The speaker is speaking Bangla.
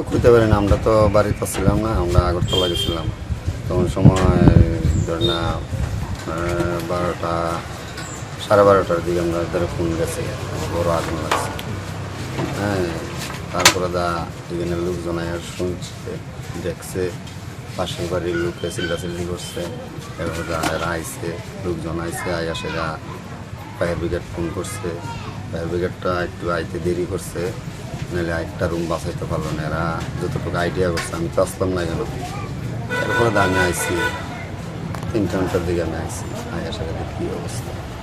কইতে পারি না, আমরা তো বাড়িতে ছিলাম না, আমরা আগরতলা গেছিলাম। তখন সময় ধর না 12টা 12:30টার দিকে আমরা ধরে ফোন গেছে, বড় আগুন লাগছে। হ্যাঁ, তারপরে এখানে লোকজন আয়া শুনছে, দেখছে, পাশের বাড়ির লোকে চিল্লাচিল্লি করছে। এবার এরা আইছে, লোকজন আইছে, আয়া সেরা ফায়ার ব্রিগেড ফোন করছে। ফায়ার ব্রিগেডটা একটু আইতে দেরি করছে, নাহলে একটা রুম বাঁচাইতে পারলো না। এরা যতটুকু আইডিয়া করছে, আমি তো আসলাম না কেন। এরপরে আমি আইসি 3টা দিকে আমি আইসি, আয়া সেটা কী অবস্থা।